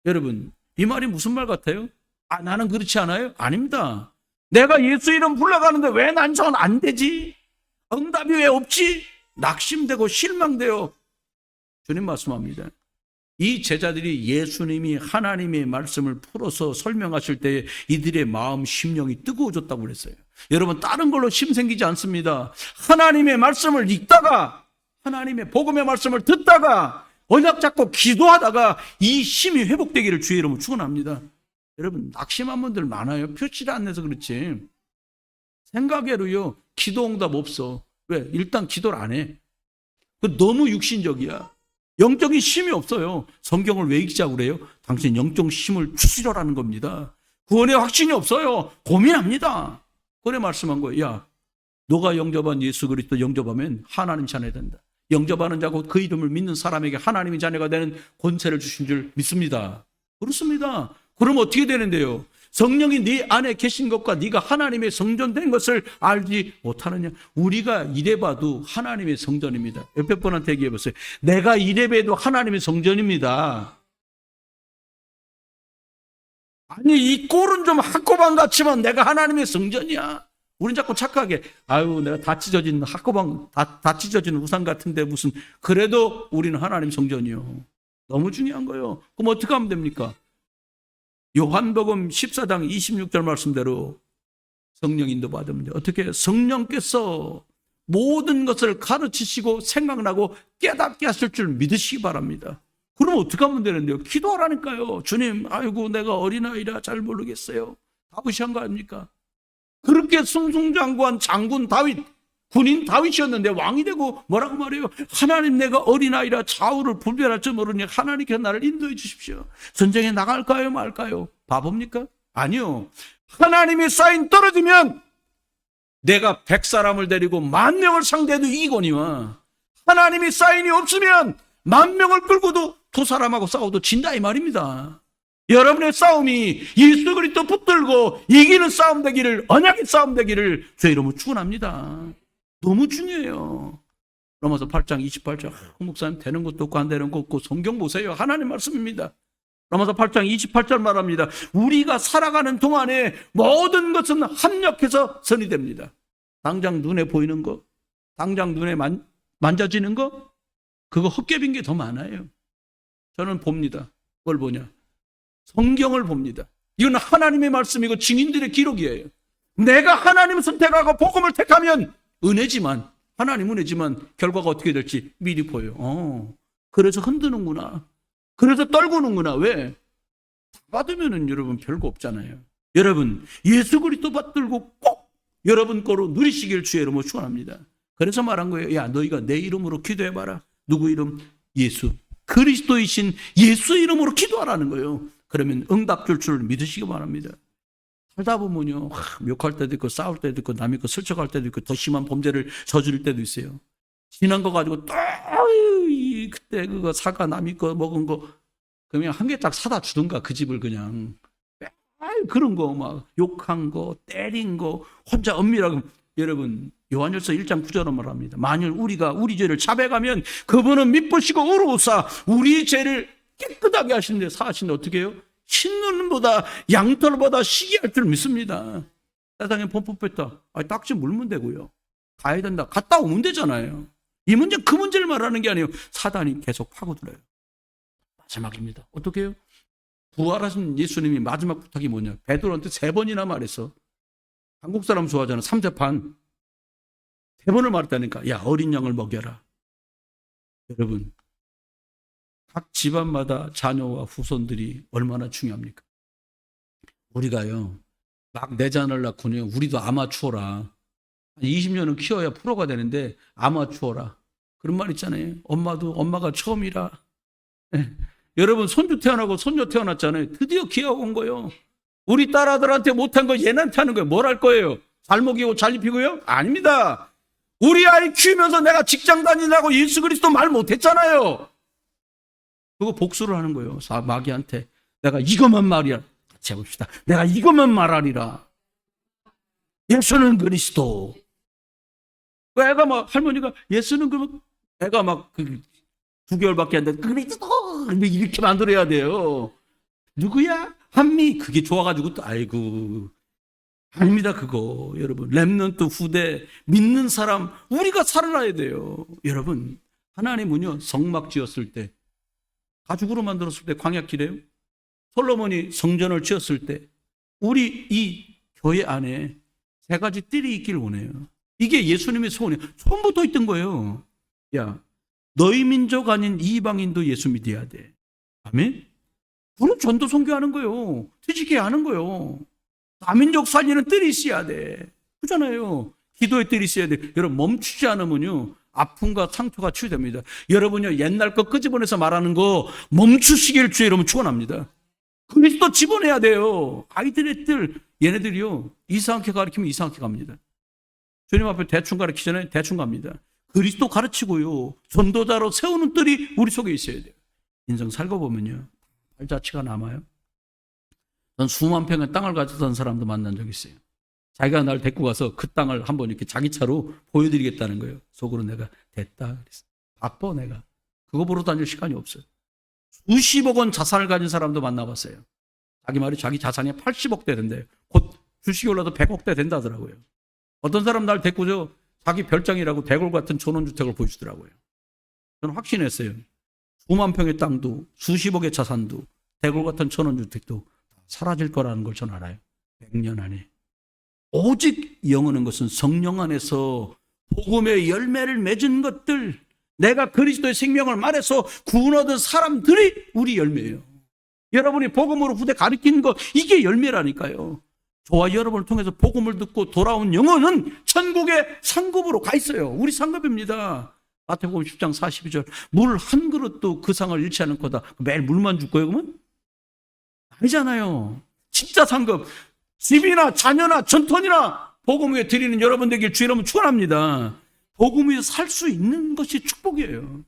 여러분, 이 말이 무슨 말 같아요? 아, 나는 그렇지 않아요? 아닙니다. 내가 예수 이름 불러가는데 왜 난 전 안 되지? 응답이 왜 없지? 낙심되고 실망되어 주님 말씀합니다. 이 제자들이 예수님이 하나님의 말씀을 풀어서 설명하실 때 이들의 마음 심령이 뜨거워졌다고 그랬어요. 여러분, 다른 걸로 심 생기지 않습니다. 하나님의 말씀을 읽다가 하나님의 복음의 말씀을 듣다가 언약 잡고 기도하다가 이 심이 회복되기를 주의 이름으로 축원합니다. 여러분, 낙심한 분들 많아요. 표치를 안 내서 그렇지. 생각외로요, 기도 응답 없어. 왜? 일단 기도를 안 해. 너무 육신적이야. 영적인 힘이 없어요. 성경을 왜 읽자고 그래요? 당신 영적 힘을 추스려라는 겁니다. 구원의 확신이 없어요. 고민합니다. 그래 말씀한 거예요. 야, 너가 영접한 예수 그리스도 영접하면 하나님 자녀 된다. 영접하는 자고 그 이름을 믿는 사람에게 하나님의 자녀가 되는 권세를 주신 줄 믿습니다. 그렇습니다. 그럼 어떻게 되는데요? 성령이 네 안에 계신 것과 네가 하나님의 성전된 것을 알지 못하느냐? 우리가 이래봐도 하나님의 성전입니다. 옆에 분한테 얘기해 보세요. 내가 이래봐도 하나님의 성전입니다. 아니, 이 꼴은 좀 학고방 같지만 내가 하나님의 성전이야. 우린 자꾸 착하게, 아유, 내가 다 찢어진 학고방, 다 찢어진 우상 같은데 무슨, 그래도 우리는 하나님 성전이요. 너무 중요한 거예요. 그럼 어떻게 하면 됩니까? 요한복음 14장 26절 말씀대로 성령 인도 받으면 어떻게? 성령께서 모든 것을 가르치시고 생각나고 깨닫게 하실 줄 믿으시기 바랍니다. 그럼 어떻게 하면 되는데요? 기도하라니까요. 주님, 아이고 내가 어린아이라 잘 모르겠어요. 다윗이 한 거 아닙니까? 그렇게 승승장구한 장군 다윗, 군인 다윗이었는데 왕이 되고 뭐라고 말해요? 하나님, 내가 어린아이라 좌우를 분별할 줄 모르니 하나님께서 나를 인도해 주십시오. 전쟁에 나갈까요 말까요? 바보입니까? 아니요. 하나님의 사인 떨어지면 내가 100사람을 데리고 10,000명을 상대해도 이기거니와 하나님의 사인이 없으면 10,000명을 끌고도 2사람하고 싸워도 진다 이 말입니다. 여러분의 싸움이 예수 그리스도 붙들고 이기는 싸움 되기를, 언약의 싸움 되기를 주의 이름으로 축원합니다. 너무 중요해요. 로마서 8장 28절. 목사님 되는 것도 없고 안 되는 것도 없고 성경 보세요. 하나님 말씀입니다. 로마서 8장 28절 말합니다. 우리가 살아가는 동안에 모든 것은 합력해서 선이 됩니다. 당장 눈에 보이는 거, 당장 눈에 만져지는 거, 그거 헛개빈 게 더 많아요. 저는 봅니다. 뭘 보냐? 성경을 봅니다. 이건 하나님의 말씀이고 증인들의 기록이에요. 내가 하나님을 선택하고 복음을 택하면 은혜지만, 하나님 은혜지만 결과가 어떻게 될지 미리 보여요. 그래서 흔드는구나. 그래서 떨구는구나. 왜? 다 받으면은 여러분 별거 없잖아요. 여러분, 예수 그리스도 받들고 꼭 여러분 거로 누리시길 주의 이름으로 축원합니다. 그래서 말한 거예요. 야, 너희가 내 이름으로 기도해봐라. 누구 이름? 예수. 그리스도이신 예수 이름으로 기도하라는 거예요. 그러면 응답 줄 줄 믿으시기 바랍니다. 살다 보면요, 욕할 때도 있고 싸울 때도 있고 남의 거 슬쩍할 때도 있고 더 심한 범죄를 저지를 때도 있어요. 지난 거 가지고 또 그때 그거 사과 남의 거 먹은 거 그냥 한 개 딱 사다 주든가 그 집을 그냥 그런 거 막 욕한 거 때린 거 혼자 은밀하게. 여러분, 요한일서 1장 9절은 말합니다. 만일 우리가 우리 죄를 자백하면 그분은 미쁘시고 의로우사 우리 죄를 깨끗하게 하시는데 사하시는데 어떻게 해요? 신눈보다 양털보다 시기할 줄 믿습니다. 세상에 펌프 뺐다. 딱지 물면 되고요. 가야 된다. 갔다 오면 되잖아요. 이 문제 그 문제를 말하는 게 아니에요. 사단이 계속 파고들어요. 마지막입니다. 어떻게 해요? 부활하신 예수님이 마지막 부탁이 뭐냐? 베드로한테 3번이나 말했어. 한국 사람 좋아하잖아. 삼재판. 3번을 말했다니까. 야, 어린 양을 먹여라. 여러분, 각 집안마다 자녀와 후손들이 얼마나 중요합니까? 우리가요, 막 내자를 낳고는 우리도 아마추어라. 20년은 키워야 프로가 되는데 아마추어라. 그런 말 있잖아요. 엄마가 처음이라. 네. 여러분, 손주 태어나고 손녀 태어났잖아요. 드디어 기회가 온 거예요. 우리 딸아들한테 못한 거 얘한테 하는 거예요. 뭘 할 거예요? 잘 먹이고 잘 입히고요? 아닙니다. 우리 아이 키우면서 내가 직장 다니라고 예수 그리스도 말 못했잖아요. 그거 복수를 하는 거예요. 마귀한테. 내가 이것만 말이야. 같이 해봅시다. 내가 이것만 말하리라. 예수는 그리스도. 애가 막, 할머니가 예수는 그러면 애가 막 9개월밖에 안 됐는데 그리스도 이렇게 만들어야 돼요. 누구야? 한미. 그게 좋아가지고 또 아이고. 아닙니다. 그거 여러분, 렘넌트 후대 믿는 사람 우리가 살아나야 돼요. 여러분, 하나님은요 성막 지었을 때, 가죽으로 만들었을 때 광야길에요. 솔로몬이 성전을 지었을 때 우리 이 교회 안에 3가지 뜰이 있기를 원해요. 이게 예수님의 소원이에요. 처음부터 있던 거예요. 야, 너희 민족 아닌 이방인도 예수 믿어야 돼. 아멘. 그런 전도 선교하는 거예요. 뒤지게 하는 거예요. 다민족 살리는 뜰이 있어야 돼. 그잖아요. 기도의 뜰이 있어야 돼. 여러분, 멈추지 않으면요 아픔과 상처가 치유됩니다. 여러분요 옛날 거 끄집어내서 말하는 거 멈추시길 주의 이러면 축원합니다. 그리스도 집어내야 돼요. 아이들의 뜰, 얘네들이요 이상하게 가르치면 이상하게 갑니다. 주님 앞에 대충 가르치잖아요. 대충 갑니다. 그리스도 가르치고요 전도자로 세우는 뜰이 우리 속에 있어야 돼요. 인생 살고 보면요 발자취가 남아요. 전 수만 평의 땅을 가졌던 사람도 만난 적이 있어요. 자기가 날 데리고 가서 그 땅을 한번 이렇게 자기 차로 보여드리겠다는 거예요. 속으로 내가 됐다 그랬어. 바빠 내가. 그거 보러 다닐 시간이 없어요. 수십억 원 자산을 가진 사람도 만나봤어요. 자기 말이 자기 자산이 80억 대 된대요. 곧 주식이 올라도 100억 대 된다더라고요. 어떤 사람 날 데리고서 자기 별장이라고 대골 같은 전원주택을 보여주더라고요. 저는 확신했어요. 수만 평의 땅도 수십억의 자산도 대골 같은 전원주택도 사라질 거라는 걸 전 알아요. 100년 안에. 오직 영원한 것은 성령 안에서 복음의 열매를 맺은 것들, 내가 그리스도의 생명을 말해서 구원 얻은 사람들이 우리 열매예요. 여러분이 복음으로 후대 가르치는 것, 이게 열매라니까요. 저와 여러분을 통해서 복음을 듣고 돌아온 영혼은 천국의 상급으로 가 있어요. 우리 상급입니다. 마태복음 10장 42절. 물 한 그릇도 그 상을 잃지 않을 거다. 매일 물만 줄 거예요, 그러면? 아니잖아요. 진짜 상급. 집이나 자녀나 전턴이나 복음 위에 드리는 여러분 되길 주의 이름으로 축원합니다. 복음 위에 살 수 있는 것이 축복이에요.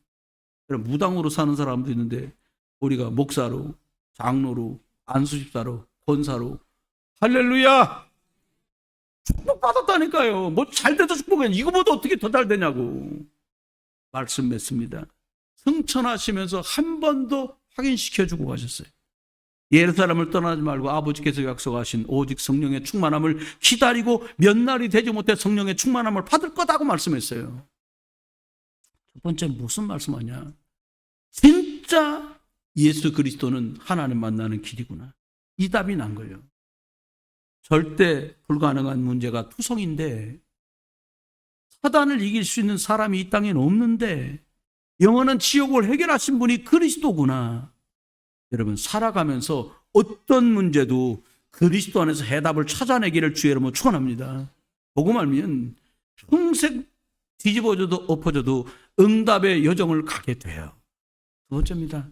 무당으로 사는 사람도 있는데 우리가 목사로, 장로로, 안수집사로, 권사로 할렐루야! 축복받았다니까요. 뭐 잘 돼도 축복이에요. 이거보다 어떻게 더 잘 되냐고. 말씀 맺습니다. 승천하시면서 한 번 더 확인시켜주고 가셨어요. 예루살렘을 떠나지 말고 아버지께서 약속하신 오직 성령의 충만함을 기다리고 몇 날이 되지 못해 성령의 충만함을 받을 거다고 말씀했어요. 첫 번째 무슨 말씀하냐? 진짜 예수 그리스도는 하나님 만나는 길이구나. 이 답이 난 거예요. 절대 불가능한 문제가 투성인데 사단을 이길 수 있는 사람이 이 땅에는 없는데 영원한 지옥을 해결하신 분이 그리스도구나. 여러분, 살아가면서 어떤 문제도 그리스도 안에서 해답을 찾아내기를 주의 이름으로 축원합니다. 복음 알면 평생 뒤집어져도 엎어져도 응답의 여정을 가게 돼요. 두 번째입니다.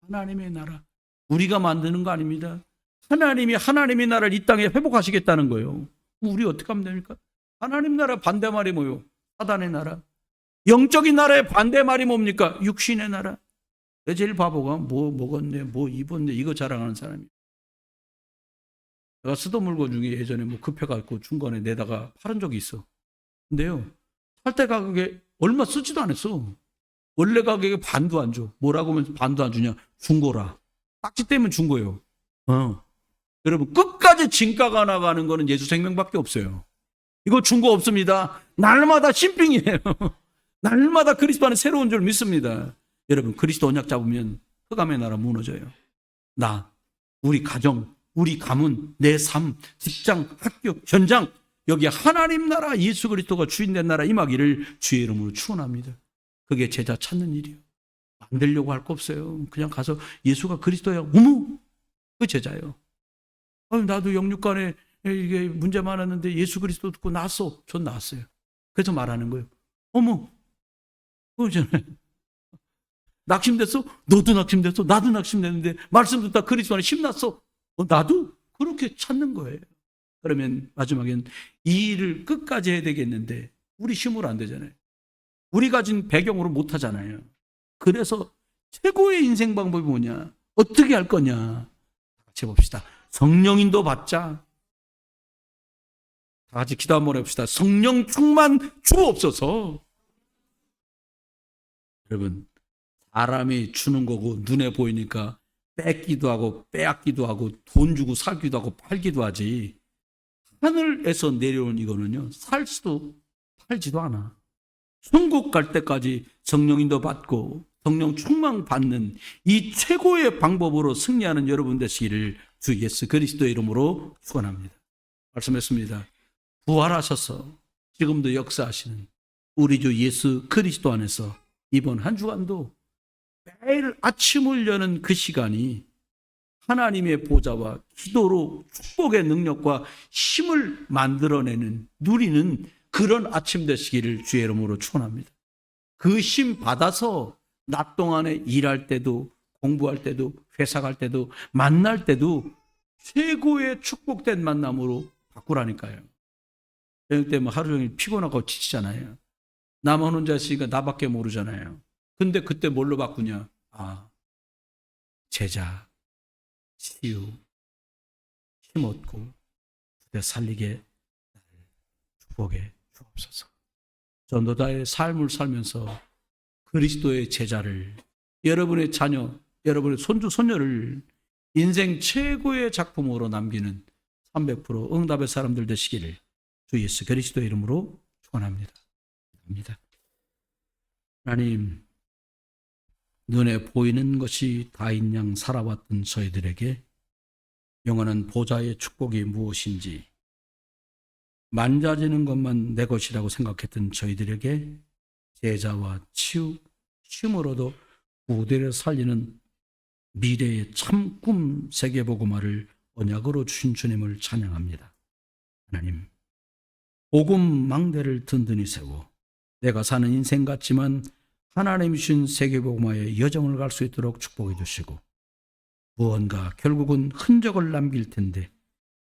하나님의 나라. 우리가 만드는 거 아닙니다. 하나님이 하나님의 나라를 이 땅에 회복하시겠다는 거예요. 우리 어떻게 하면 됩니까? 하나님 나라 반대말이 뭐예요? 사단의 나라. 영적인 나라의 반대말이 뭡니까? 육신의 나라. 제일 바보가 뭐 먹었네, 뭐 입었네, 이거 자랑하는 사람이에요. 내가 쓰던 물건 중에 예전에 뭐 급해갖고 중간에 내다가 팔은 적이 있어. 근데요, 살 때 가격에 얼마 쓰지도 않았어. 원래 가격에 반도 안 줘. 뭐라고 하면 반도 안 주냐? 중고라. 딱지 떼면 중고예요. 여러분, 끝까지 진가가 나가는 거는 예수 생명밖에 없어요. 이거 중고 없습니다. 날마다 신빙이에요. 날마다 그리스도 안에 새로운 줄 믿습니다. 여러분, 그리스도 언약 잡으면 흑암의 나라 무너져요. 나, 우리 가정, 우리 가문, 내 삶, 직장, 학교, 현장, 여기 하나님 나라, 예수 그리스도가 주인된 나라 임하기를 주의 이름으로 축원합니다. 그게 제자 찾는 일이에요. 만들려고 할 거 없어요. 그냥 가서 예수가 그리스도야. 어머, 그 제자예요. 나도 영육간에 이게 문제 많았는데 예수 그리스도 듣고 나았어. 전 나았어요. 그래서 말하는 거예요. 어머, 그거잖아요. 낙심됐어? 너도 낙심됐어? 나도 낙심됐는데 말씀 듣다 그리스도 안에 힘났어. 나도 그렇게 찾는 거예요. 그러면 마지막엔 이 일을 끝까지 해야 되겠는데 우리 힘으로 안 되잖아요. 우리 가진 배경으로 못 하잖아요. 그래서 최고의 인생 방법이 뭐냐? 어떻게 할 거냐? 같이 봅시다. 성령인도 받자. 다 같이 기도 한번 해봅시다. 성령 충만 주옵소서. 여러분, 사람이 주는 거고 눈에 보이니까 뺏기도 하고 빼앗기도 하고 돈 주고 사기도 하고 팔기도 하지, 하늘에서 내려온 이거는요, 살 수도 팔지도 않아. 천국 갈 때까지 성령인도 받고 성령 충만 받는 이 최고의 방법으로 승리하는 여러분 되시기를 주 예수 그리스도의 이름으로 축원합니다. 말씀했습니다. 부활하셔서 지금도 역사하시는 우리 주 예수 그리스도 안에서 이번 한 주간도 매일 아침을 여는 그 시간이 하나님의 보좌와 기도로 축복의 능력과 힘을 만들어내는, 누리는 그런 아침 되시기를 주의 이름으로 축원합니다. 그 힘 받아서 낮 동안에 일할 때도, 공부할 때도, 회사 갈 때도, 만날 때도 최고의 축복된 만남으로 바꾸라니까요. 저녁 때면 하루 종일 피곤하고 지치잖아요. 나만 혼자 있으니까 나밖에 모르잖아요. 근데 그때 뭘로 바꾸냐? 제자, 치유, 힘 얻고 그때 살리게 축복해 주옵소서. 전도자의 삶을 살면서 그리스도의 제자를, 여러분의 자녀, 여러분의 손주, 손녀를 인생 최고의 작품으로 남기는 300% 응답의 사람들 되시기를 주 예수 그리스도의 이름으로 축원합니다. 하나님, 눈에 보이는 것이 다인 양 살아왔던 저희들에게 영원한 보좌의 축복이 무엇인지, 만져지는 것만 내 것이라고 생각했던 저희들에게 제자와 치유, 힘으로도 무대를 살리는 미래의 참 꿈 세계복음화를 언약으로 주신 주님을 찬양합니다. 하나님, 복음 망대를 든든히 세워 내가 사는 인생 같지만 하나님이 주신 세계복음화의 여정을 갈 수 있도록 축복해 주시고, 무언가 결국은 흔적을 남길 텐데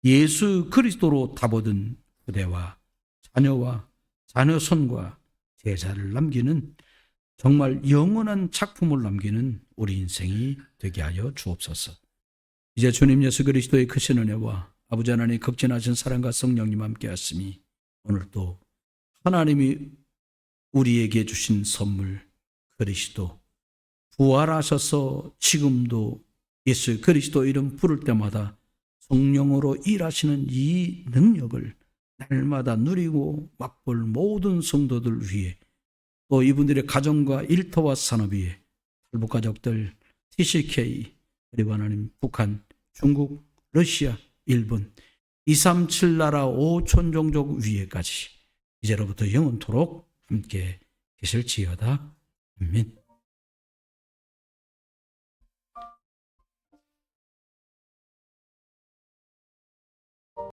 예수 그리스도로 답어든 후대와 자녀와 자녀 손과 제자를 남기는 정말 영원한 작품을 남기는 우리 인생이 되게 하여 주옵소서. 이제 주님 예수 그리스도의 크신 은혜와 아버지 하나님의 극진하신 사랑과 성령님 함께 하심이 오늘도 하나님이 우리에게 주신 선물 그리스도, 부활하셔서 지금도 예수 그리스도 이름 부를 때마다 성령으로 일하시는 이 능력을 날마다 누리고 맛볼 모든 성도들 위해, 또 이분들의 가정과 일터와 산업 위에, 탈북 가족들, TCK, 그리고 하나님 북한, 중국, 러시아, 일본, 237 나라 5천 종족 위에까지 이제로부터 영원토록 함께 계실지어다. 아멘.